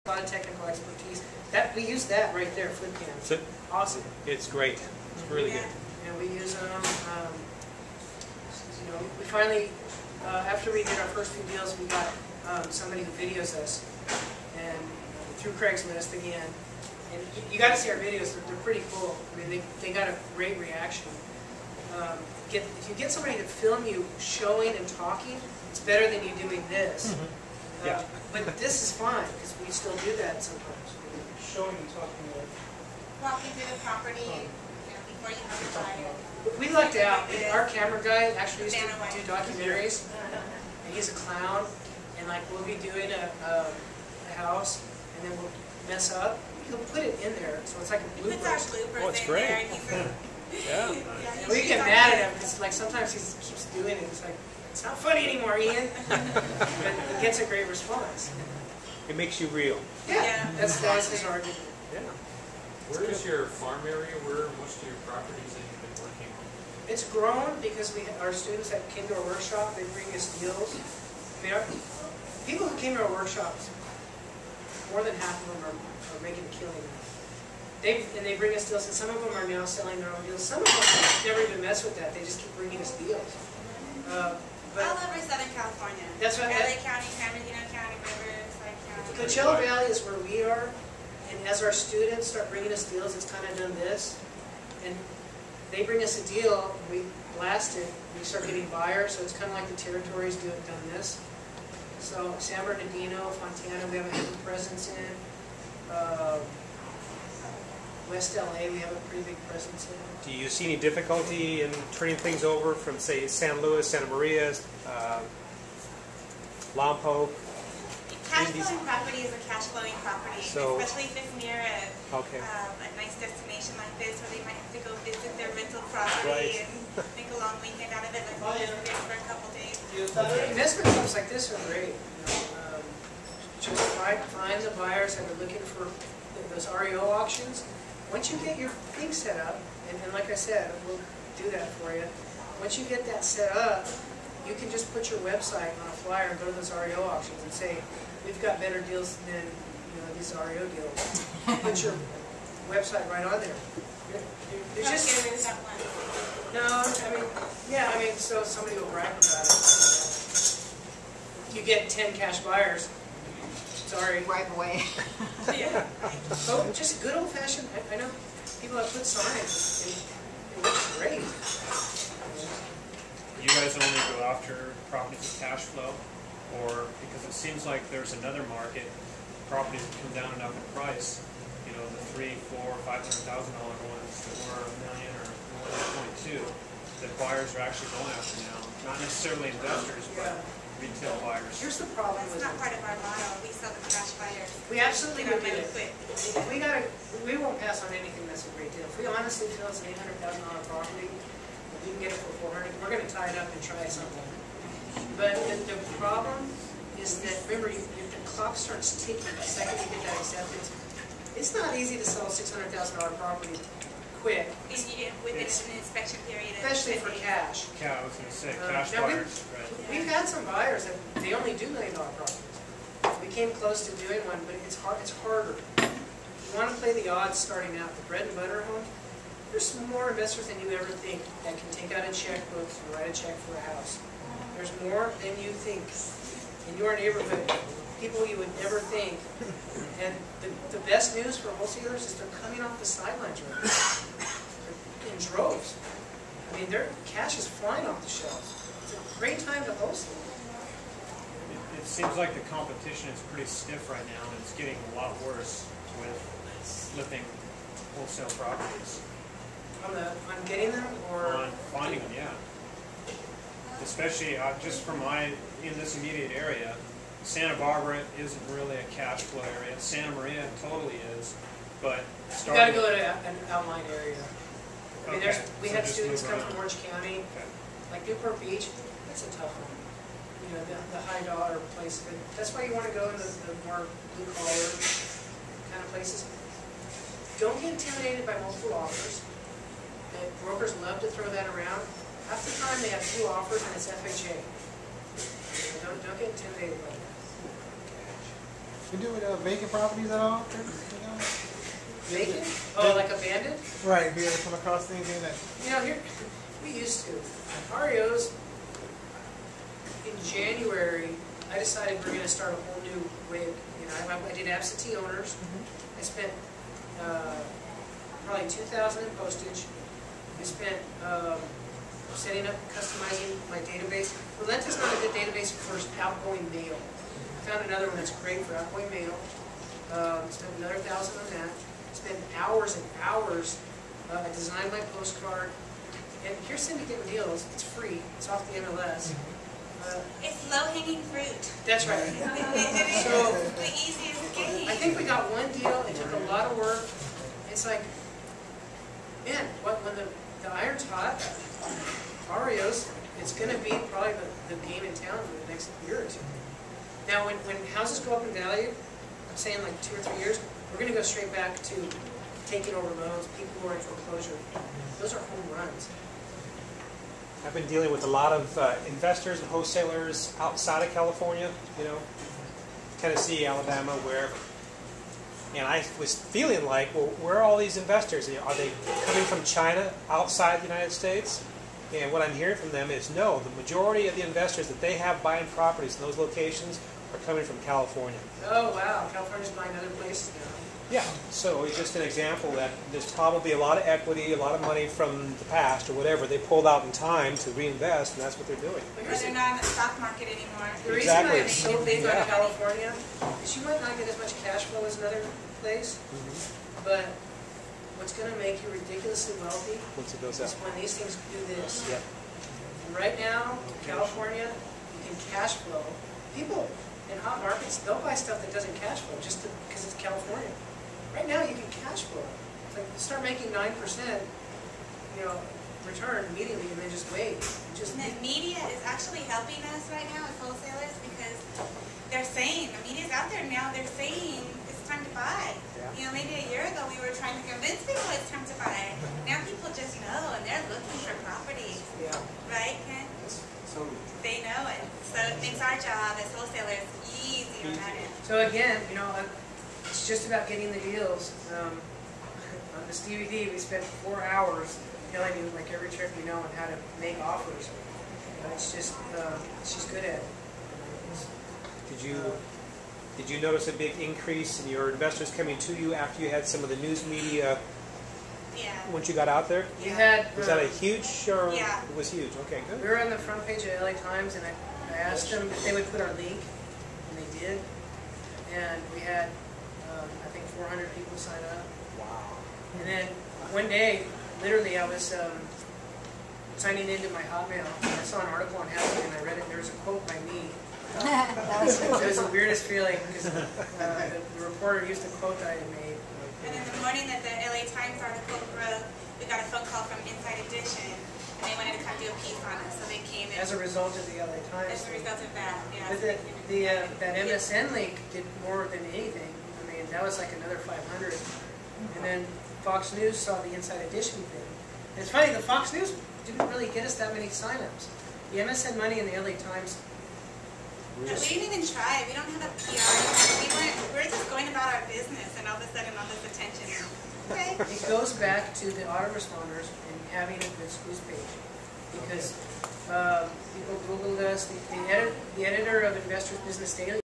A lot of technical expertise. That we use that right there, flip cam. Awesome. It's great. It's really good. And we use them. You know, we finally, after we did our first few deals, we got somebody who videos us, and through Craigslist again. And you got to see our videos; they're pretty cool. I mean, they got a great reaction. If you get somebody to film you showing and talking, it's better than you doing this. Yeah. But this is fine because we still do that sometimes. Showing and talking. Walking through the property, you know, before you have a buyer. We lucked out. Our camera guy actually used to do documentaries, and he's a clown. And like we'll be doing a house, and then we'll mess up. He'll put it in there, so it's like a blooper. Oh, it's great. Yeah. And we get mad at him because like sometimes he keeps doing it. It's like it's not funny anymore, Ian. But he gets a great response. It makes you real. Yeah. That's his argument. Yeah. Where is your farm area? Where are most of your properties that you've been working on? It's grown because our students that came to our workshop, they bring us deals. I mean, people who came to our workshops, more than half of them are making a killing. And they bring us deals, and some of them are now selling their own deals. Some of them never even mess with that. They just keep bringing us deals. All over Southern California. That's right. LA County, San Bernardino County, Riverside County. Coachella Valley is where we are. And as our students start bringing us deals, it's kind of done this. And they bring us a deal, we blast it, we start getting buyers, so it's kind of like the territories done this. So San Bernardino, Fontana, we have a heavy presence in. West LA, we have a pretty big presence in. Do you see any difficulty in turning things over from, say, San Luis, Santa Maria, Lompoc? Cash flowing property is a cash flowing property, So, especially if it's near a nice destination like this, where they might have to go visit their rental property and make a long weekend out of it, like we just did for a couple days. Investment clubs like this are great. Just find the buyers that are looking for those REO auctions. Once you get your thing set up, and like I said, we'll do that for you. Once you get that set up, you can just put your website on a flyer and go to those REO auctions and say, we've got better deals than these REO deals. Put your website right on there. It's just no. I mean, so somebody will brag about it. You get 10 cash buyers. Sorry. Right away. Yeah. Oh, just good old-fashioned. I know people have put signs. It looks great. You guys only go after properties with cash flow, or because it seems like there's another market, properties that come down enough in price, you know, the $300,000, $400,000, $500,000 ones that were $1 million or $1.2, that buyers are actually going after now. Not necessarily investors, but retail buyers. Here's the problem That's with not it. part of our model. We sell the cash buyers. We absolutely would do money it. quick. We won't pass on anything that's a great deal. If we honestly feel it's an $800,000 property, if we can get it for $400,000, we're going to tie it up and try something. But the problem is that, remember, the clock starts ticking the second you get that acceptance. It's not easy to sell a $600,000 property quick, Within an inspection period. especially for cash. Yeah, I was going to say, cash now buyers, right. We've had some buyers that they only do $1 million properties. We came close to doing one, but it's hard. It's harder. You want to play the odds starting out. The bread and butter homes. There's more investors than you ever think that can take out a checkbook and write a check for a house. There's more than you think in your neighborhood. People you would never think. And the best news for wholesalers is they're coming off the sidelines right now. In droves. I mean, their cash is flying off the shelves. It's a great time to wholesale. It seems like the competition is pretty stiff right now, and it's getting a lot worse with flipping wholesale properties. On getting them, or On finding them, yeah. Especially just from in this immediate area, Santa Barbara isn't really a cash flow area. Santa Maria totally is, but you got to go to an outlying area. I mean, we so had just students move come around. from Orange County, Okay. like Newport Beach. That's a tough one. You know, the high dollar place. But that's why you want to go into the more blue collar kind of places. Don't get intimidated by multiple offers. Brokers love to throw that around. Half the time they have 2 offers and it's FHA. Don't get intimidated by that. You do with vacant properties at all, Kurtis? Vacant? Oh, like abandoned? Right. Do you ever come across anything that? You know, here, we used to. REOs, in January, I decided we're going to start a whole new way of, I did absentee owners. I spent probably $2,000 in postage. I spent setting up, customizing my database. Relentless is not a good database for outgoing mail. I found another one that's great for outgoing mail. Spent another $1,000 on that. Spent hours and hours. I designed my postcard. And here's Syndicate Deals. It's free. It's off the MLS. It's low-hanging fruit. That's right. So the easiest game. I think we got one deal. It took a lot of work. It's like, man, when the iron's hot, REOs, it's going to be probably the game in town for the next year or two. Now, when houses go up in value, I'm saying like 2 or 3 years, we're going to go straight back to taking over loans, people who are in foreclosure. Those are home runs. I've been dealing with a lot of investors and wholesalers outside of California, Tennessee, Alabama, wherever. And I was feeling like, well, where are all these investors? Are they coming from China, outside the United States? And what I'm hearing from them is no, the majority of the investors that they have buying properties in those locations are coming from California. Oh, wow. California's buying other places now. Yeah, so it's just an example that there's probably a lot of equity, a lot of money from the past or whatever they pulled out in time to reinvest, and that's what they're doing. But they're not in the stock market anymore. The reason why I'm so big on California is you might not get as much cash flow as another place, but what's going to make you ridiculously wealthy is when these things do this. Yep. And right now, California, you can cash flow. People in hot markets, they'll buy stuff that doesn't cash flow just because it's California. Right now, you can cash flow. It's like start making 9%, return immediately, and then just wait. And the media is actually helping us right now as wholesalers because they're saying, the media's out there now, they're saying it's time to buy. Yeah. Maybe a year ago we were trying to convince people it's time to buy. Now people just know and they're looking for property. Yeah. Right, Ken? So They know it. So it makes our job as wholesalers easier on it. So again, it's just about getting the deals. On this DVD, we spent 4 hours telling you, like every trip on how to make offers. It's just, she's good at it. Did you notice a big increase in your investors coming to you after you had some of the news media? Yeah. Once you got out there? We had. Was that a huge, or Yeah. it was huge? Okay, good. We were on the front page of LA Times, and I asked them if they would put our link, and they did. And we had, I think, 400 people sign up. Wow. And then one day, literally, I was signing into my Hotmail. I saw an article on housing, and I read it. And there was a quote by me. It was the weirdest feeling because the reporter used a quote that I had made. And in the morning that the LA Times article broke, we got a phone call from Inside Edition, and they wanted to come do a piece on us, so they came in. As a result of the LA Times. As a result of that, yeah. But that MSN link did more than anything. I mean, that was like another 500. And then Fox News saw the Inside Edition thing. And it's funny, the Fox News didn't really get us that many signups. The MSN money and the LA Times. We didn't even try. We don't have a PR. We're just going about our business, and all of a sudden, all this attention. Okay. It goes back to the autoresponders and having a good squeeze page. Because people Googled us. The editor of Investors Business Daily